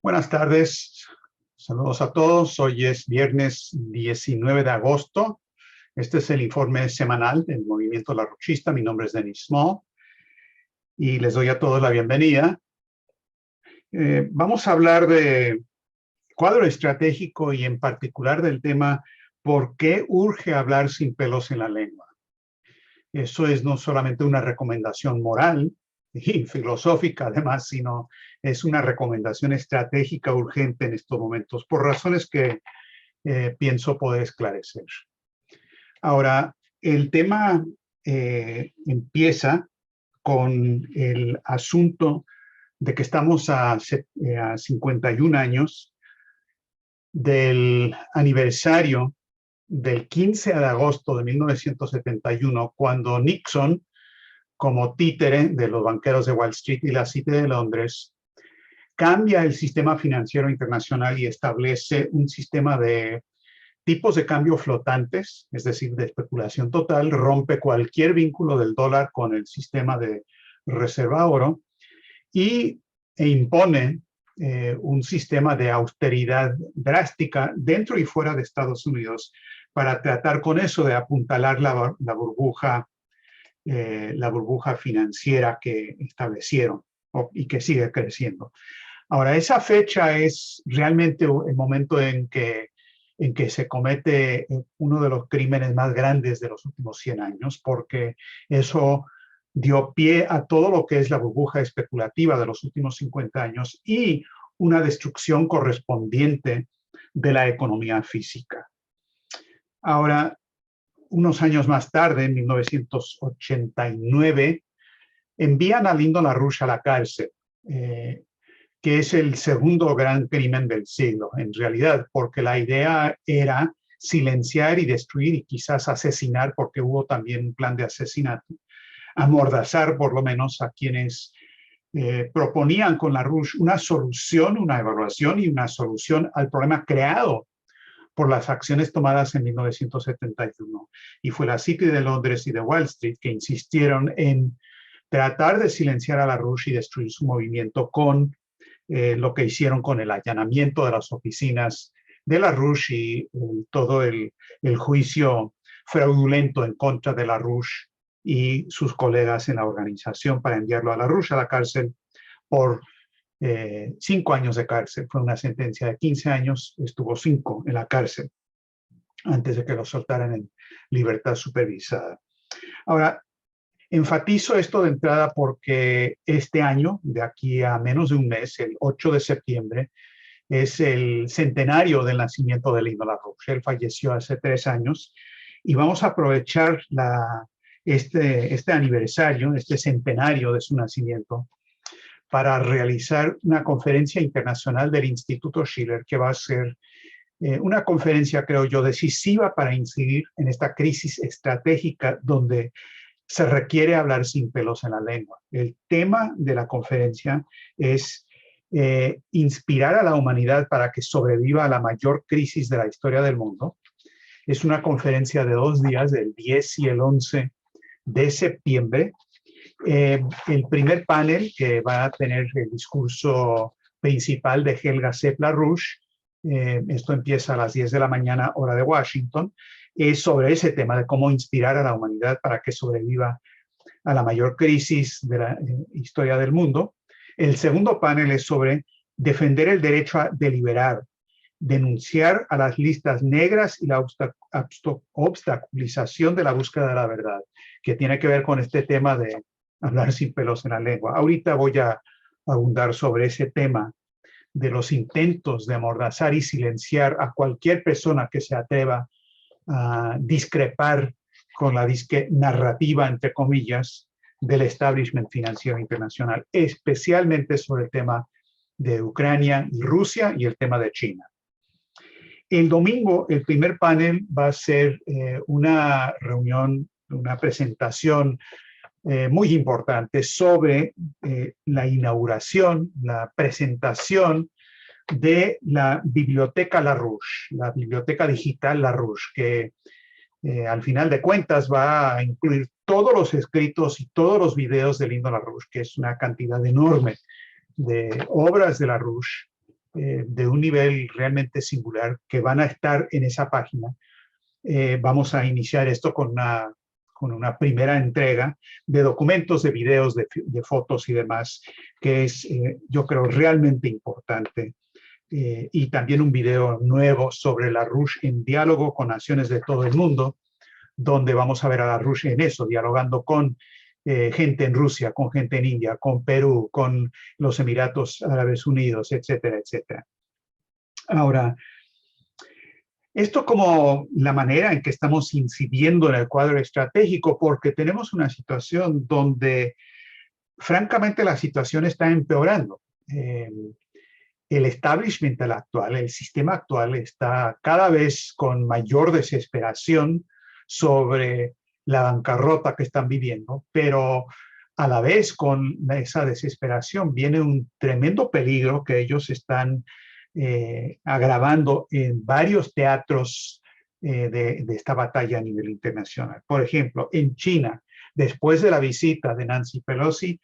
Buenas tardes, saludos a todos. Hoy es viernes 19 de agosto. Este es el informe semanal del Movimiento Larouchista. Mi nombre es Denis Small y les doy a todos la bienvenida. Vamos a hablar de cuadro estratégico y en particular del tema ¿por qué urge hablar sin pelos en la lengua? Eso es no solamente una recomendación moral y filosófica además, sino es una recomendación estratégica urgente en estos momentos, por razones que pienso poder esclarecer. Ahora, el tema empieza con el asunto de que estamos a 51 años del aniversario del 15 de agosto de 1971, cuando Nixon, como títere de los banqueros de Wall Street y la City de Londres, cambia el sistema financiero internacional y establece un sistema de tipos de cambio flotantes, es decir, de especulación total, rompe cualquier vínculo del dólar con el sistema de reserva oro e impone un sistema de austeridad drástica dentro y fuera de Estados Unidos para tratar con eso de apuntalar la burbuja financiera que establecieron y que sigue creciendo. Ahora, esa fecha es realmente el momento en que se comete uno de los crímenes más grandes de los últimos 100 años, porque eso dio pie a todo lo que es la burbuja especulativa de los últimos 50 años y una destrucción correspondiente de la economía física. Ahora, unos años más tarde, en 1989, envían a Lyndon LaRouche a la cárcel, que es el segundo gran crimen del siglo, en realidad, porque la idea era silenciar y destruir y quizás asesinar, porque hubo también un plan de asesinato, amordazar por lo menos a quienes proponían con LaRouche una solución, una evaluación y una solución al problema creado por las acciones tomadas en 1971. Y fue la City de Londres y de Wall Street que insistieron en tratar de silenciar a LaRouche y destruir su movimiento con lo que hicieron con el allanamiento de las oficinas de LaRouche y todo el juicio fraudulento en contra de LaRouche y sus colegas en la organización para enviarlo a LaRouche a la cárcel por 5 años de cárcel. Fue una sentencia de 15 años, estuvo 5 en la cárcel antes de que lo soltaran en libertad supervisada. Ahora, enfatizo esto de entrada porque este año, de aquí a menos de un mes, el 8 de septiembre, es el centenario del nacimiento de Lyndon LaRouche. Él falleció hace 3 años y vamos a aprovechar este aniversario, este centenario de su nacimiento, para realizar una conferencia internacional del Instituto Schiller, que va a ser una conferencia, creo yo, decisiva para incidir en esta crisis estratégica donde se requiere hablar sin pelos en la lengua. El tema de la conferencia es inspirar a la humanidad para que sobreviva a la mayor crisis de la historia del mundo. Es una conferencia de 2 días, del 10 y el 11 de septiembre. El primer panel, que va a tener el discurso principal de Helga Sepp-LaRouche, esto empieza a las 10 de la mañana, hora de Washington, es sobre ese tema de cómo inspirar a la humanidad para que sobreviva a la mayor crisis de la historia del mundo. El segundo panel es sobre defender el derecho a deliberar, denunciar a las listas negras y la obstaculización de la búsqueda de la verdad, que tiene que ver con este tema de hablar sin pelos en la lengua. Ahorita voy a abundar sobre ese tema de los intentos de amordazar y silenciar a cualquier persona que se atreva a discrepar con la narrativa, entre comillas, del establishment financiero internacional, especialmente sobre el tema de Ucrania y Rusia y el tema de China. El domingo, el primer panel va a ser una reunión, una presentación muy importante sobre la inauguración, la presentación de la Biblioteca LaRouche, la Biblioteca Digital LaRouche, que al final de cuentas va a incluir todos los escritos y todos los videos de Lyndon LaRouche, que es una cantidad enorme de obras de LaRouche de un nivel realmente singular que van a estar en esa página. Vamos a iniciar esto con una primera entrega de documentos, de videos, de fotos y demás, que es, yo creo, realmente importante. Y también un video nuevo sobre LaRouche en diálogo con naciones de todo el mundo, donde vamos a ver a LaRouche en eso, dialogando con gente en Rusia, con gente en India, con Perú, con los Emiratos Árabes Unidos, etcétera, etcétera. Ahora, esto como la manera en que estamos incidiendo en el cuadro estratégico, porque tenemos una situación donde, francamente, la situación está empeorando. El establishment actual, el sistema actual, está cada vez con mayor desesperación sobre la bancarrota que están viviendo, pero a la vez con esa desesperación viene un tremendo peligro que ellos están agravando en varios teatros de esta batalla a nivel internacional. Por ejemplo, en China, después de la visita de Nancy Pelosi,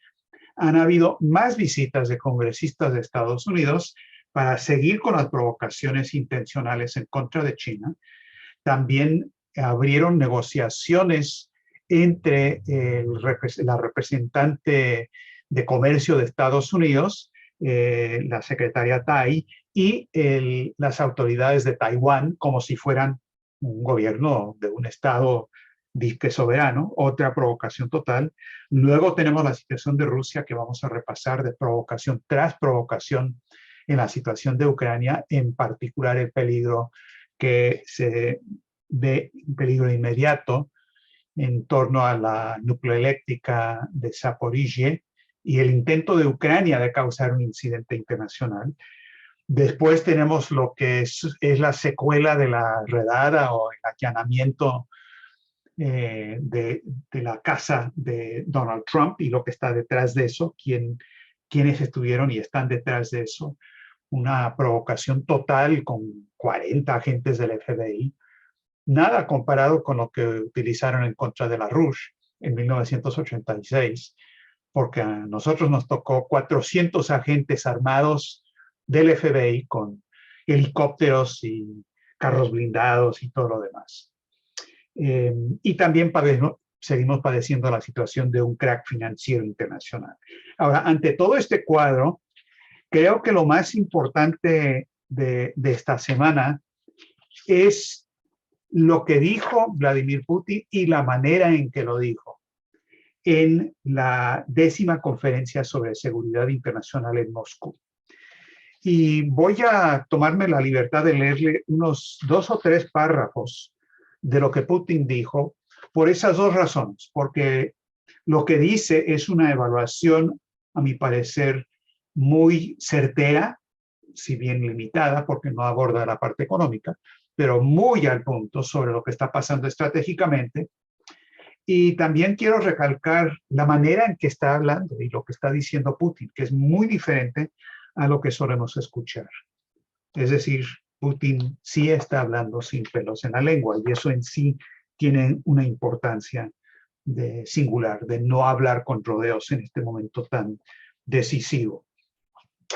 han habido más visitas de congresistas de Estados Unidos para seguir con las provocaciones intencionales en contra de China. También abrieron negociaciones entre la representante de comercio de Estados Unidos, la secretaria Tai, y las autoridades de Taiwán, como si fueran un gobierno de un estado disque soberano, otra provocación total. Luego tenemos la situación de Rusia, que vamos a repasar, de provocación tras provocación en la situación de Ucrania, en particular el peligro que se ve, un peligro inmediato en torno a la nucleoeléctrica de Zaporizhia y el intento de Ucrania de causar un incidente internacional. Después tenemos lo que es la secuela de la redada o el allanamiento de la casa de Donald Trump y lo que está detrás de eso, quienes estuvieron y están detrás de eso. Una provocación total con 40 agentes del FBI. Nada comparado con lo que utilizaron en contra de LaRouche en 1986, porque a nosotros nos tocó 400 agentes armados del FBI con helicópteros y carros blindados y todo lo demás. Y también seguimos padeciendo la situación de un crack financiero internacional. Ahora, ante todo este cuadro, creo que lo más importante de esta semana es lo que dijo Vladimir Putin y la manera en que lo dijo en la 10ª conferencia sobre seguridad internacional en Moscú. Y voy a tomarme la libertad de leerle unos 2 o 3 párrafos de lo que Putin dijo por esas dos razones, porque lo que dice es una evaluación, a mi parecer, muy certera, si bien limitada, porque no aborda la parte económica, pero muy al punto sobre lo que está pasando estratégicamente. Y también quiero recalcar la manera en que está hablando y lo que está diciendo Putin, que es muy diferente a lo que solemos escuchar. Es decir, Putin sí está hablando sin pelos en la lengua y eso en sí tiene una importancia singular, de no hablar con rodeos en este momento tan decisivo.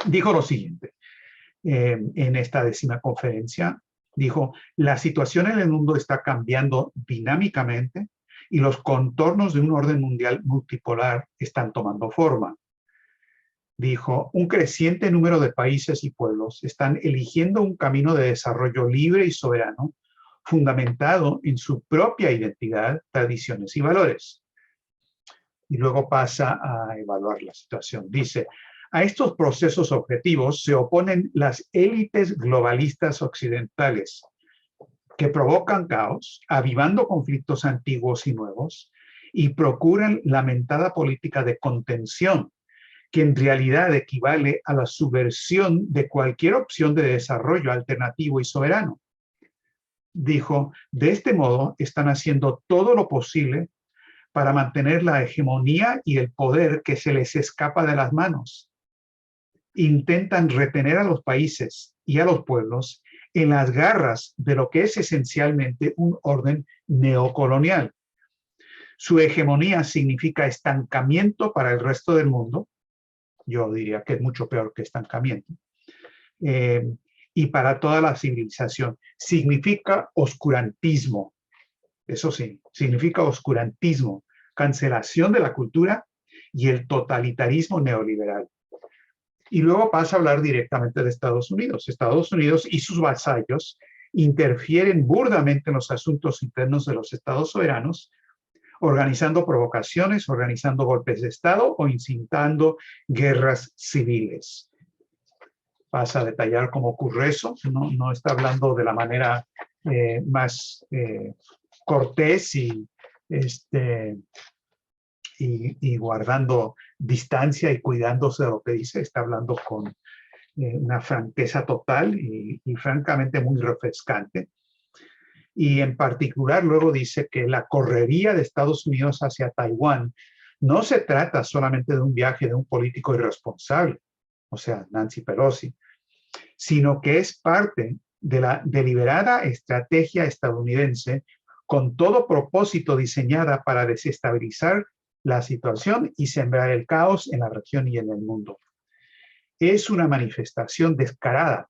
Dijo lo siguiente en esta 10ª conferencia, dijo: la situación en el mundo está cambiando dinámicamente y los contornos de un orden mundial multipolar están tomando forma. Dijo: un creciente número de países y pueblos están eligiendo un camino de desarrollo libre y soberano, fundamentado en su propia identidad, tradiciones y valores. Y luego pasa a evaluar la situación. Dice: a estos procesos objetivos se oponen las élites globalistas occidentales, que provocan caos, avivando conflictos antiguos y nuevos, y procuran la mentada política de contención, que en realidad equivale a la subversión de cualquier opción de desarrollo alternativo y soberano. Dijo: de este modo están haciendo todo lo posible para mantener la hegemonía y el poder que se les escapa de las manos. Intentan retener a los países y a los pueblos en las garras de lo que es esencialmente un orden neocolonial. Su hegemonía significa estancamiento para el resto del mundo. Yo diría que es mucho peor que estancamiento. eh, y para toda la civilización. Significa oscurantismo, eso sí, significa oscurantismo, cancelación de la cultura y el totalitarismo neoliberal. Y luego pasa a hablar directamente de Estados Unidos. Estados Unidos y sus vasallos interfieren burdamente en los asuntos internos de los estados soberanos, organizando provocaciones, organizando golpes de Estado o incitando guerras civiles. Pasa a detallar cómo ocurre eso. No está hablando de la manera más cortés y guardando distancia y cuidándose de lo que dice. Está hablando con una franqueza total y francamente muy refrescante. Y en particular luego dice que la correría de Estados Unidos hacia Taiwán no se trata solamente de un viaje de un político irresponsable, o sea, Nancy Pelosi, sino que es parte de la deliberada estrategia estadounidense con todo propósito diseñada para desestabilizar la situación y sembrar el caos en la región y en el mundo. Es una manifestación descarada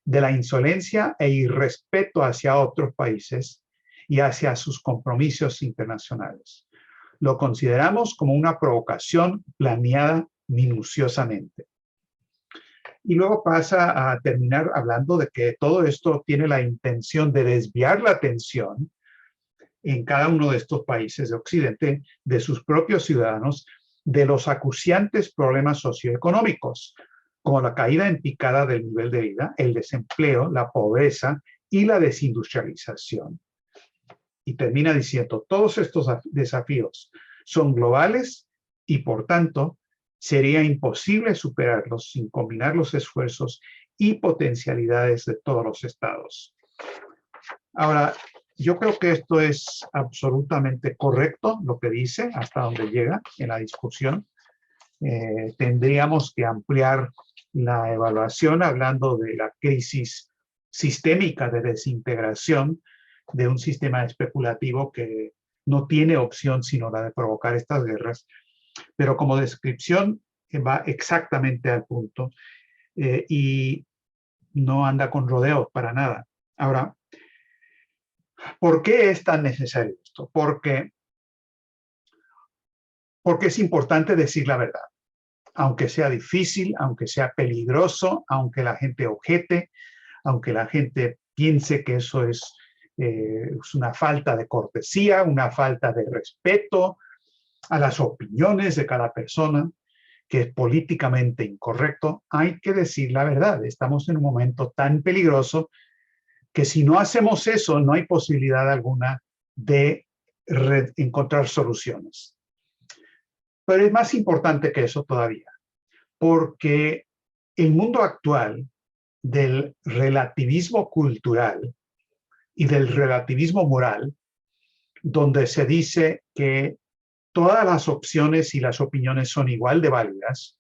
de la insolencia e irrespeto hacia otros países y hacia sus compromisos internacionales. Lo consideramos como una provocación planeada minuciosamente. Y luego pasa a terminar hablando de que todo esto tiene la intención de desviar la atención en cada uno de estos países de Occidente, de sus propios ciudadanos, de los acuciantes problemas socioeconómicos, como la caída en picada del nivel de vida, el desempleo, la pobreza y la desindustrialización. Y termina diciendo, todos estos desafíos son globales y por tanto sería imposible superarlos sin combinar los esfuerzos y potencialidades de todos los estados. Ahora, yo creo que esto es absolutamente correcto, lo que dice, hasta donde llega en la discusión. Tendríamos que ampliar la evaluación hablando de la crisis sistémica de desintegración de un sistema especulativo que no tiene opción sino la de provocar estas guerras. Pero como descripción va exactamente al punto y no anda con rodeos para nada. Ahora, ¿por qué es tan necesario esto? Porque es importante decir la verdad. Aunque sea difícil, aunque sea peligroso, aunque la gente objete, aunque la gente piense que eso es una falta de cortesía, una falta de respeto a las opiniones de cada persona, que es políticamente incorrecto, hay que decir la verdad. Estamos en un momento tan peligroso que si no hacemos eso, no hay posibilidad alguna de encontrar soluciones. Pero es más importante que eso todavía, porque el mundo actual del relativismo cultural y del relativismo moral, donde se dice que todas las opciones y las opiniones son igual de válidas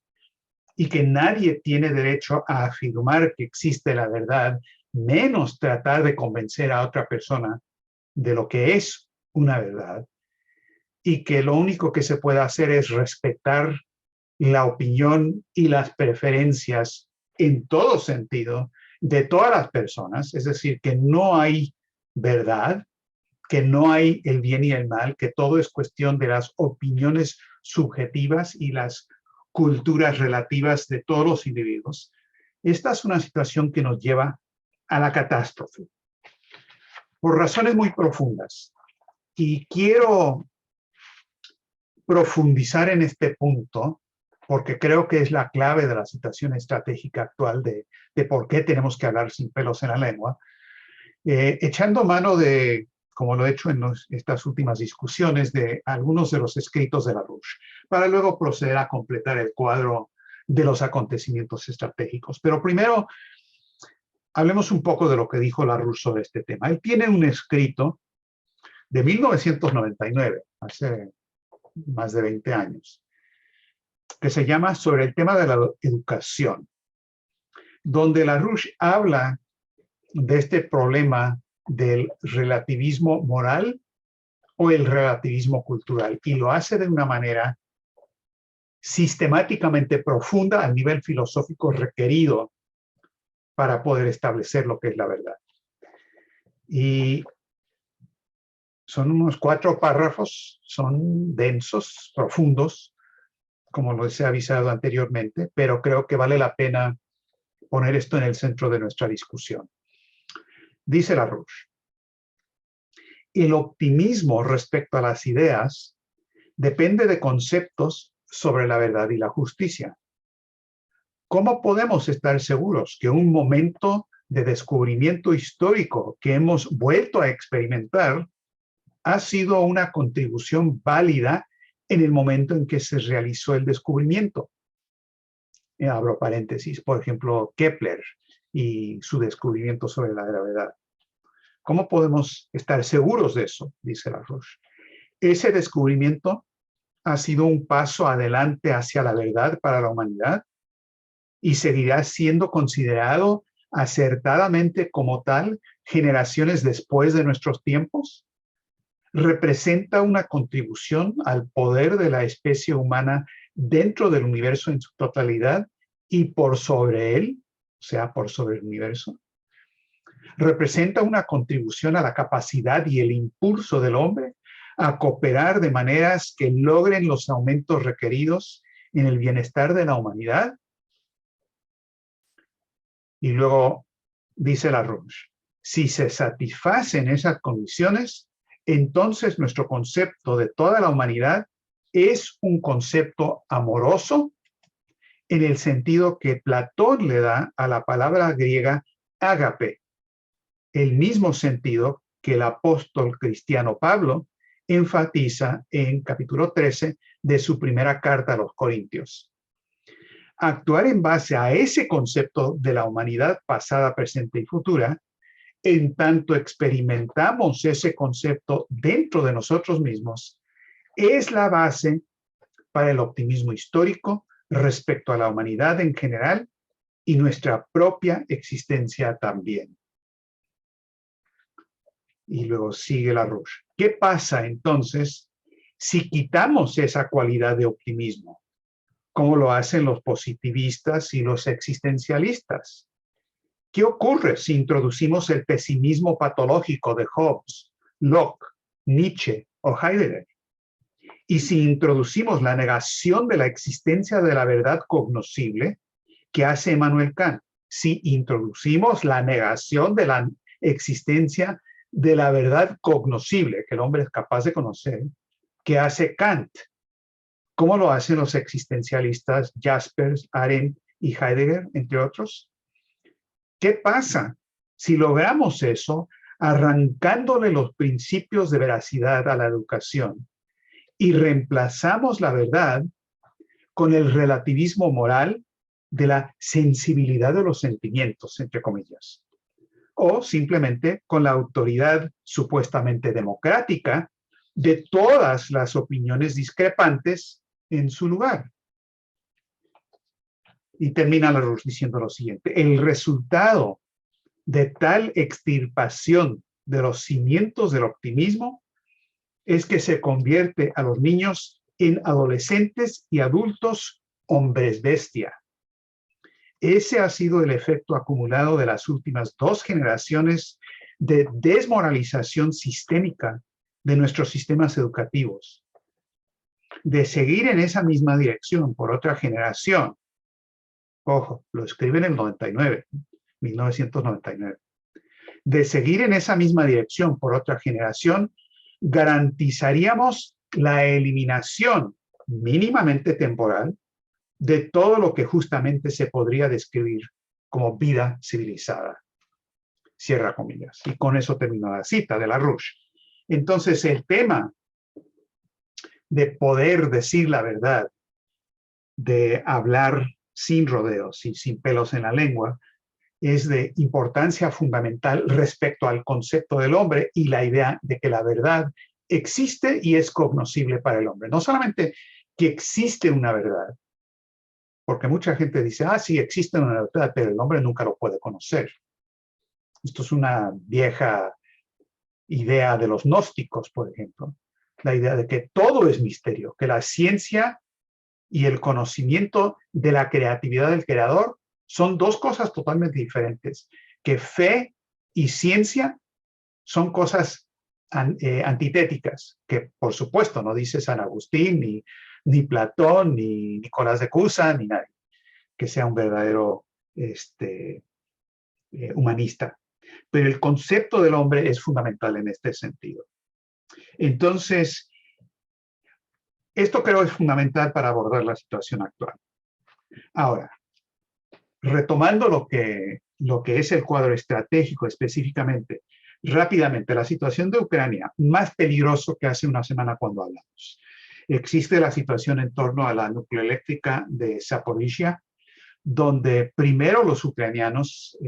y que nadie tiene derecho a afirmar que existe la verdad, menos tratar de convencer a otra persona de lo que es una verdad, y que lo único que se puede hacer es respetar la opinión y las preferencias en todo sentido de todas las personas, es decir, que no hay verdad, que no hay el bien y el mal, que todo es cuestión de las opiniones subjetivas y las culturas relativas de todos los individuos. Esta es una situación que nos lleva a la catástrofe, por razones muy profundas. Y quiero profundizar en este punto, porque creo que es la clave de la situación estratégica actual de por qué tenemos que hablar sin pelos en la lengua, echando mano de, como lo he hecho en estas últimas discusiones, de algunos de los escritos de LaRouche, para luego proceder a completar el cuadro de los acontecimientos estratégicos. Pero primero, hablemos un poco de lo que dijo LaRouche sobre este tema. Él tiene un escrito de 1999, hace más de 20 años, que se llama Sobre el tema de la educación, donde LaRouche habla de este problema del relativismo moral o el relativismo cultural, y lo hace de una manera sistemáticamente profunda al nivel filosófico requerido para poder establecer lo que es la verdad. Y son unos 4 párrafos, son densos, profundos, como les he avisado anteriormente, pero creo que vale la pena poner esto en el centro de nuestra discusión. Dice Larouche: el optimismo respecto a las ideas depende de conceptos sobre la verdad y la justicia. ¿Cómo podemos estar seguros que un momento de descubrimiento histórico que hemos vuelto a experimentar ha sido una contribución válida en el momento en que se realizó el descubrimiento? Abro paréntesis, por ejemplo, Kepler y su descubrimiento sobre la gravedad. ¿Cómo podemos estar seguros de eso? Dice Larouche. Ese descubrimiento ha sido un paso adelante hacia la verdad para la humanidad y seguirá siendo considerado acertadamente como tal generaciones después de nuestros tiempos. ¿Representa una contribución al poder de la especie humana dentro del universo en su totalidad y por sobre él, o sea, por sobre el universo? ¿Representa una contribución a la capacidad y el impulso del hombre a cooperar de maneras que logren los aumentos requeridos en el bienestar de la humanidad? Y luego dice Larouche: si se satisfacen esas condiciones, entonces nuestro concepto de toda la humanidad es un concepto amoroso en el sentido que Platón le da a la palabra griega ágape, el mismo sentido que el apóstol cristiano Pablo enfatiza en capítulo 13 de su primera carta a los Corintios. Actuar en base a ese concepto de la humanidad pasada, presente y futura, en tanto experimentamos ese concepto dentro de nosotros mismos, es la base para el optimismo histórico respecto a la humanidad en general y nuestra propia existencia también. Y luego sigue Larouche. ¿Qué pasa entonces si quitamos esa cualidad de optimismo, como lo hacen los positivistas y los existencialistas? ¿Qué ocurre si introducimos el pesimismo patológico de Hobbes, Locke, Nietzsche o Heidegger? Y si introducimos la negación de la existencia de la verdad cognoscible, ¿qué hace Immanuel Kant? Si introducimos la negación de la existencia de la verdad cognoscible, que el hombre es capaz de conocer, ¿qué hace Kant? ¿Cómo lo hacen los existencialistas Jaspers, Arendt y Heidegger, entre otros? ¿Qué pasa si logramos eso arrancándole los principios de veracidad a la educación y reemplazamos la verdad con el relativismo moral de la sensibilidad de los sentimientos, entre comillas, o simplemente con la autoridad supuestamente democrática de todas las opiniones discrepantes en su lugar? Y termina Larouche diciendo lo siguiente: el resultado de tal extirpación de los cimientos del optimismo es que se convierte a los niños en adolescentes y adultos hombres bestia. Ese ha sido el efecto acumulado de las últimas 2 generaciones de desmoralización sistémica de nuestros sistemas educativos. De seguir en esa misma dirección por otra generación, ojo, lo escribe en el 1999, de seguir en esa misma dirección por otra generación, garantizaríamos la eliminación mínimamente temporal de todo lo que justamente se podría describir como vida civilizada. Cierra comillas. Y con eso terminó la cita de Larouche. Entonces, el tema de poder decir la verdad, de hablar sin rodeos y sin pelos en la lengua, es de importancia fundamental respecto al concepto del hombre y la idea de que la verdad existe y es cognoscible para el hombre. No solamente que existe una verdad, porque mucha gente dice, sí, existe una verdad, pero el hombre nunca lo puede conocer. Esto es una vieja idea de los gnósticos, por ejemplo. La idea de que todo es misterio, que la ciencia y el conocimiento de la creatividad del creador Son dos cosas totalmente diferentes, que fe y ciencia son cosas antitéticas, que por supuesto no dice San Agustín, ni Platón, ni Nicolás de Cusa, ni nadie que sea un verdadero humanista. Pero el concepto del hombre es fundamental en este sentido. Entonces, esto creo es fundamental para abordar la situación actual. Ahora, retomando lo que es el cuadro estratégico específicamente, rápidamente, la situación de Ucrania, más peligroso que hace una semana cuando hablamos. Existe la situación en torno a la nucleoeléctrica de Zaporizhia, donde primero los ucranianos,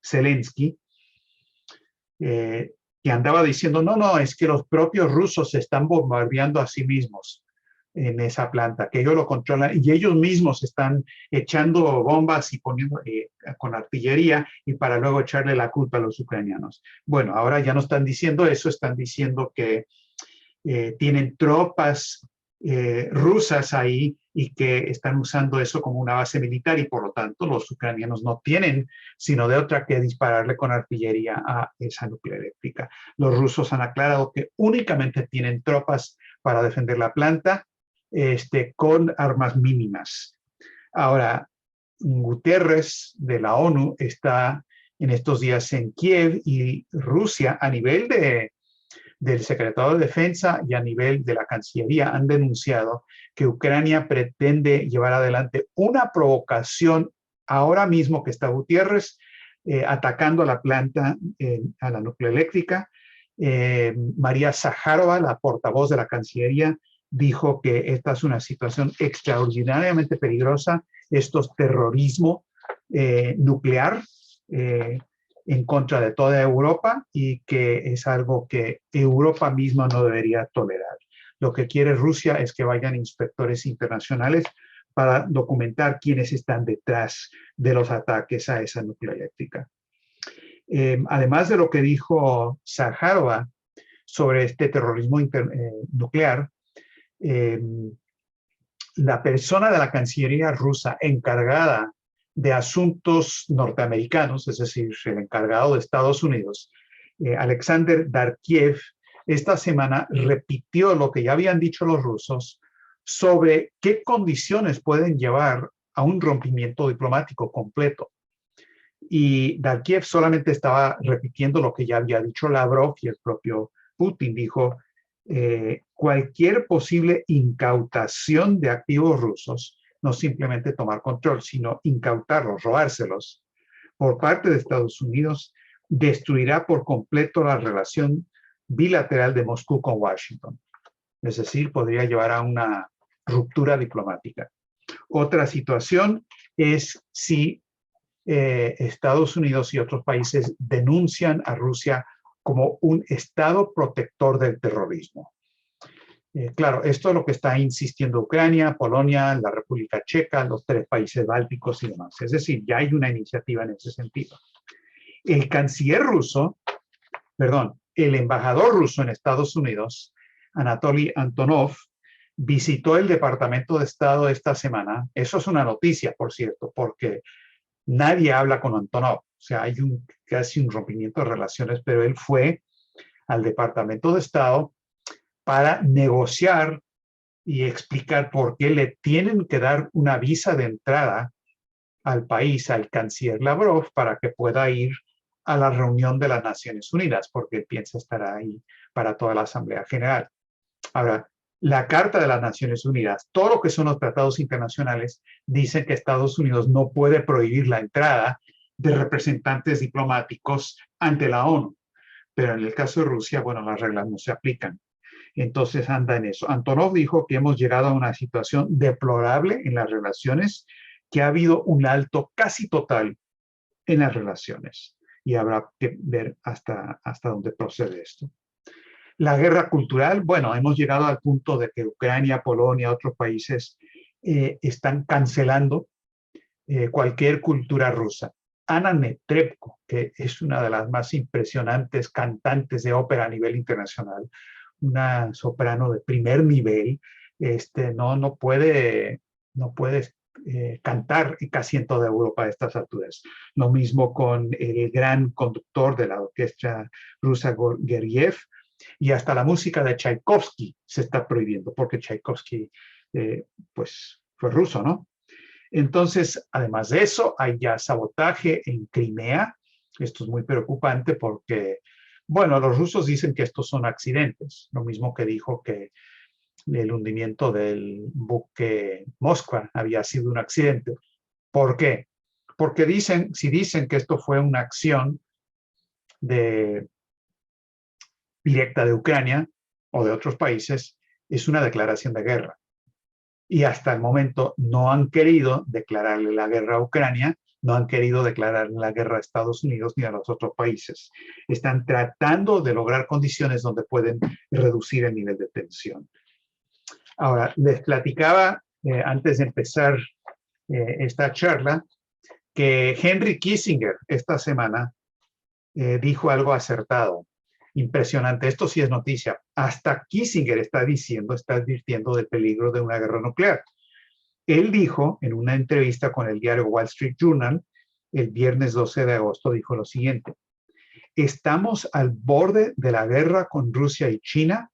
Zelensky, que andaba diciendo, no, es que los propios rusos se están bombardeando a sí mismos en esa planta, que ellos lo controlan y ellos mismos están echando bombas y poniendo con artillería y para luego echarle la culpa a los ucranianos. Bueno, ahora ya no están diciendo eso, están diciendo que tienen tropas rusas ahí y que están usando eso como una base militar y por lo tanto los ucranianos no tienen sino de otra que dispararle con artillería a esa nucleoeléctrica. Los rusos han aclarado que únicamente tienen tropas para defender la planta con armas mínimas. Ahora, Guterres de la ONU está en estos días en Kiev y Rusia a nivel del secretario de Defensa y a nivel de la Cancillería han denunciado que Ucrania pretende llevar adelante una provocación ahora mismo que está Gutiérrez atacando a la planta, a la nucleoeléctrica. María Zaharova, la portavoz de la Cancillería, dijo que esta es una situación extraordinariamente peligrosa. Esto es terrorismo nuclear. En contra de toda Europa y que es algo que Europa misma no debería tolerar. Lo que quiere Rusia es que vayan inspectores internacionales para documentar quiénes están detrás de los ataques a esa nucleoeléctrica. Además de lo que dijo Zaharova sobre este terrorismo nuclear, la persona de la Cancillería rusa encargada de asuntos norteamericanos, es decir, el encargado de Estados Unidos, Alexander Darkiev, esta semana repitió lo que ya habían dicho los rusos sobre qué condiciones pueden llevar a un rompimiento diplomático completo. Y Darkiev solamente estaba repitiendo lo que ya había dicho Lavrov y el propio Putin. Dijo, cualquier posible incautación de activos rusos, no simplemente tomar control, sino incautarlos, robárselos, por parte de Estados Unidos, destruirá por completo la relación bilateral de Moscú con Washington. Es decir, podría llevar a una ruptura diplomática. Otra situación es si Estados Unidos y otros países denuncian a Rusia como un estado protector del terrorismo. Claro, esto es lo que está insistiendo Ucrania, Polonia, la República Checa, los 3 países bálticos y demás. Es decir, ya hay una iniciativa en ese sentido. El canciller ruso, el embajador ruso en Estados Unidos, Anatoly Antonov, visitó el Departamento de Estado esta semana. Eso es una noticia, por cierto, porque nadie habla con Antonov. O sea, hay casi un rompimiento de relaciones, pero él fue al Departamento de Estado para negociar y explicar por qué le tienen que dar una visa de entrada al país, al canciller Lavrov, para que pueda ir a la reunión de las Naciones Unidas, porque él piensa estar ahí para toda la Asamblea General. Ahora, la Carta de las Naciones Unidas, todo lo que son los tratados internacionales, dice que Estados Unidos no puede prohibir la entrada de representantes diplomáticos ante la ONU. Pero en el caso de Rusia, bueno, las reglas no se aplican. Entonces anda en eso. Antonov dijo que hemos llegado a una situación deplorable en las relaciones, que ha habido un alto casi total en las relaciones. Y habrá que ver hasta dónde procede esto. La guerra cultural, bueno, hemos llegado al punto de que Ucrania, Polonia, otros países están cancelando cualquier cultura rusa. Ana Netrebko, que es una de las más impresionantes cantantes de ópera a nivel internacional, una soprano de primer nivel, no puede cantar casi en toda Europa a estas alturas. Lo mismo con el gran conductor de la orquesta rusa Gergiev, y hasta la música de Tchaikovsky se está prohibiendo, porque Tchaikovsky pues fue ruso, ¿no? Entonces, además de eso, hay ya sabotaje en Crimea. Esto es muy preocupante porque, bueno, los rusos dicen que estos son accidentes, lo mismo que dijo que el hundimiento del buque Moskva había sido un accidente. ¿Por qué? Porque si dicen que esto fue una acción directa de Ucrania o de otros países, es una declaración de guerra. Y hasta el momento no han querido declararle la guerra a Ucrania, no han querido declararle la guerra a Estados Unidos ni a los otros países. Están tratando de lograr condiciones donde pueden reducir el nivel de tensión. Ahora, les platicaba antes de empezar esta charla que Henry Kissinger esta semana dijo algo acertado, impresionante. Esto sí es noticia. Hasta Kissinger está advirtiendo del peligro de una guerra nuclear. Él dijo en una entrevista con el diario Wall Street Journal el viernes 12 de agosto, dijo lo siguiente: estamos al borde de la guerra con Rusia y China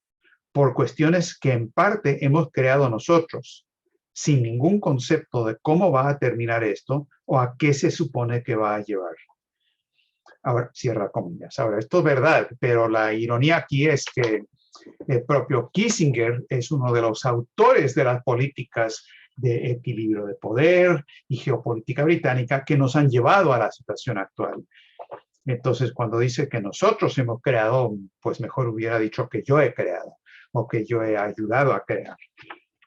por cuestiones que en parte hemos creado nosotros, sin ningún concepto de cómo va a terminar esto o a qué se supone que va a llevar. Ahora, cierra comillas. Ahora, esto es verdad, pero la ironía aquí es que el propio Kissinger es uno de los autores de las políticas de equilibrio de poder y geopolítica británica que nos han llevado a la situación actual. Entonces, cuando dice que nosotros hemos creado, pues mejor hubiera dicho que yo he creado o que yo he ayudado a crear.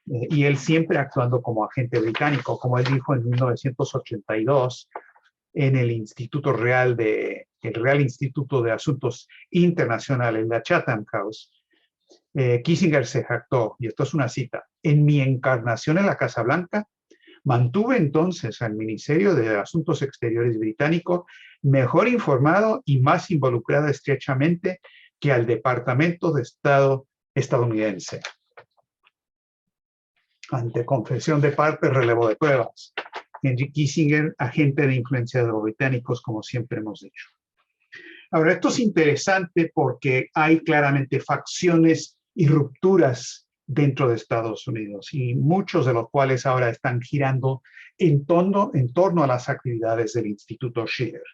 Y él siempre actuando como agente británico, como él dijo en 1982 en el Real Instituto de Asuntos Internacionales, la Chatham House. Kissinger se jactó, y esto es una cita: en mi encarnación en la Casa Blanca, mantuve entonces al Ministerio de Asuntos Exteriores británico mejor informado y más involucrado estrechamente que al Departamento de Estado estadounidense. Ante confesión de parte, relevo de pruebas. Henry Kissinger, agente de influencia de los británicos, como siempre hemos dicho. Ahora, esto es interesante porque hay claramente facciones y rupturas dentro de Estados Unidos, y muchos de los cuales ahora están girando en torno a las actividades del Instituto Schiller.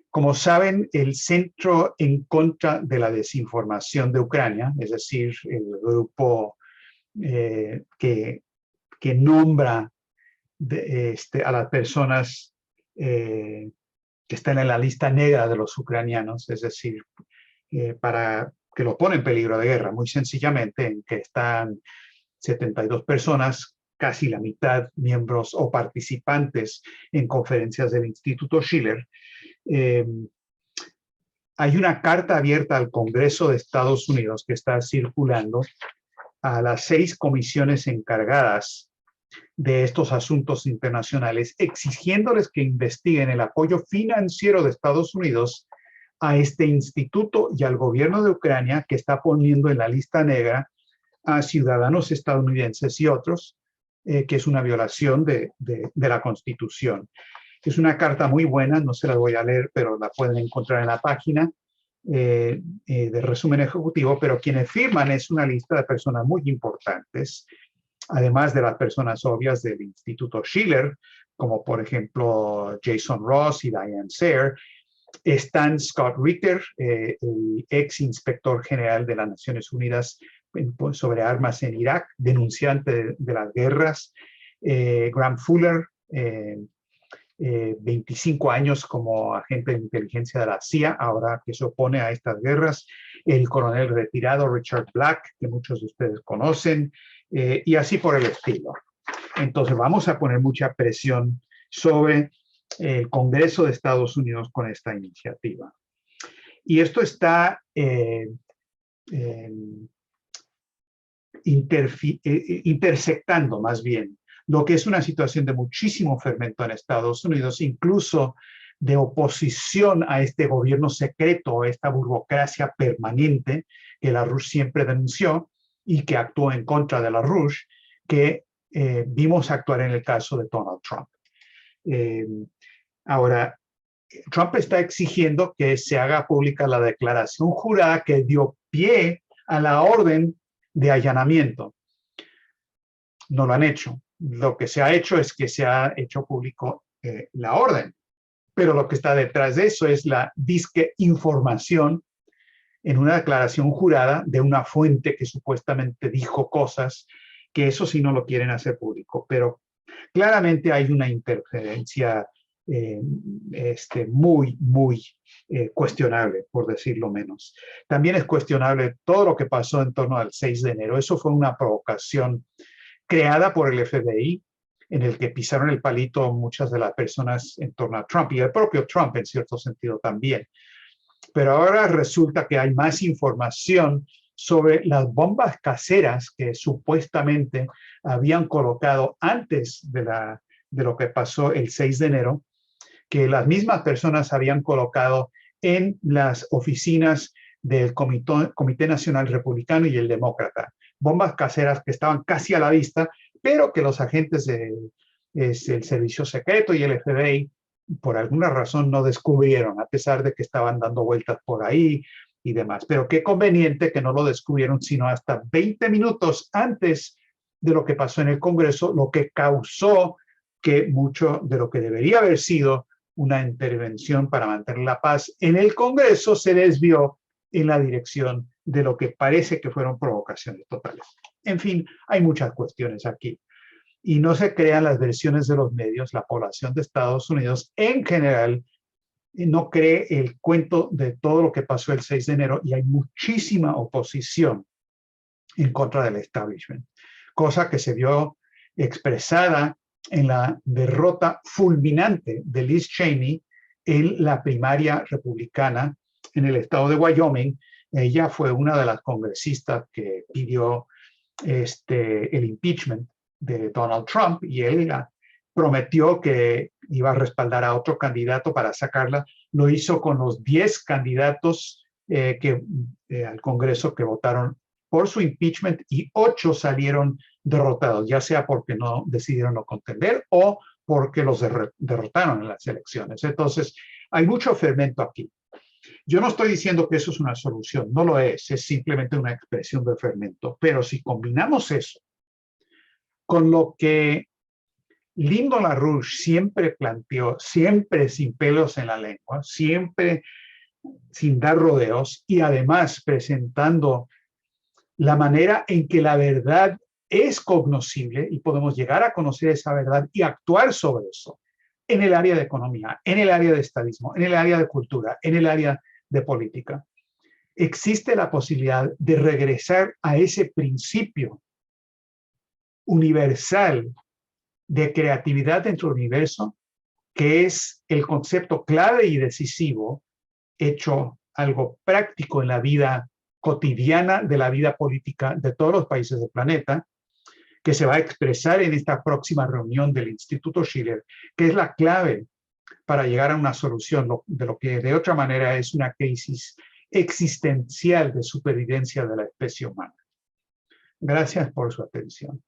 Como saben, el Centro en contra de la Desinformación de Ucrania, es decir, el grupo que nombra a las personas que están en la lista negra de los ucranianos, es decir, para que lo pone en peligro de guerra, muy sencillamente, en que están 72 personas, casi la mitad miembros o participantes en conferencias del Instituto Schiller. Hay una carta abierta al Congreso de Estados Unidos que está circulando a las 6 comisiones encargadas de estos asuntos internacionales, exigiéndoles que investiguen el apoyo financiero de Estados Unidos a este instituto y al gobierno de Ucrania, que está poniendo en la lista negra a ciudadanos estadounidenses y otros, que es una violación de la Constitución. Es una carta muy buena, no se la voy a leer, pero la pueden encontrar en la página de resumen ejecutivo, pero quienes firman es una lista de personas muy importantes, además de las personas obvias del Instituto Schiller, como por ejemplo Jason Ross y Diane Sayre. Están Scott Ritter, el ex inspector general de las Naciones Unidas sobre armas en Irak, denunciante de las guerras. Graham Fuller, 25 años como agente de inteligencia de la CIA, ahora que se opone a estas guerras. El coronel retirado Richard Black, que muchos de ustedes conocen, y así por el estilo. Entonces vamos a poner mucha presión sobre el Congreso de Estados Unidos con esta iniciativa. Y esto está intersectando más bien lo que es una situación de muchísimo fermento en Estados Unidos, incluso de oposición a este gobierno secreto, a esta burocracia permanente que LaRouche siempre denunció y que actuó en contra de LaRouche, que vimos actuar en el caso de Donald Trump. Ahora, Trump está exigiendo que se haga pública la declaración jurada que dio pie a la orden de allanamiento. No lo han hecho. Lo que se ha hecho es que se ha hecho público la orden, pero lo que está detrás de eso es la disque información en una declaración jurada de una fuente que supuestamente dijo cosas que eso sí no lo quieren hacer público, pero claramente hay una interferencia muy cuestionable, por decirlo menos. También es cuestionable todo lo que pasó en torno al 6 de enero. Eso fue una provocación creada por el FBI, en el que pisaron el palito muchas de las personas en torno a Trump y el propio Trump en cierto sentido también. Pero ahora resulta que hay más información sobre las bombas caseras que supuestamente habían colocado antes de lo que pasó el 6 de enero, que las mismas personas habían colocado en las oficinas del Comité Nacional Republicano y el Demócrata. Bombas caseras que estaban casi a la vista, pero que los agentes del Servicio Secreto y el FBI por alguna razón no descubrieron, a pesar de que estaban dando vueltas por ahí y demás. Pero qué conveniente que no lo descubrieron sino hasta 20 minutos antes de lo que pasó en el Congreso, lo que causó que mucho de lo que debería haber sido una intervención para mantener la paz en el Congreso se desvió en la dirección de lo que parece que fueron provocaciones totales. En fin, hay muchas cuestiones aquí. Y no se crean las versiones de los medios. La población de Estados Unidos en general no cree el cuento de todo lo que pasó el 6 de enero y hay muchísima oposición en contra del establishment, cosa que se vio expresada en la derrota fulminante de Liz Cheney en la primaria republicana en el estado de Wyoming. Ella fue una de las congresistas que pidió el impeachment de Donald Trump y él prometió que iba a respaldar a otro candidato para sacarla. Lo hizo con los 10 candidatos al Congreso que votaron por su impeachment y 8 salieron derrotados, ya sea porque no decidieron no contender o porque los derrotaron en las elecciones. Entonces, hay mucho fermento aquí. Yo no estoy diciendo que eso es una solución, no lo es simplemente una expresión de fermento, pero si combinamos eso con lo que Lyndon LaRouche siempre planteó, siempre sin pelos en la lengua, siempre sin dar rodeos y además presentando la manera en que la verdad es cognoscible y podemos llegar a conocer esa verdad y actuar sobre eso en el área de economía, en el área de estadismo, en el área de cultura, en el área de política. Existe la posibilidad de regresar a ese principio universal de creatividad dentro del universo, que es el concepto clave y decisivo, hecho algo práctico en la vida cotidiana de la vida política de todos los países del planeta, que se va a expresar en esta próxima reunión del Instituto Schiller, que es la clave para llegar a una solución de lo que de otra manera es una crisis existencial de supervivencia de la especie humana. Gracias por su atención.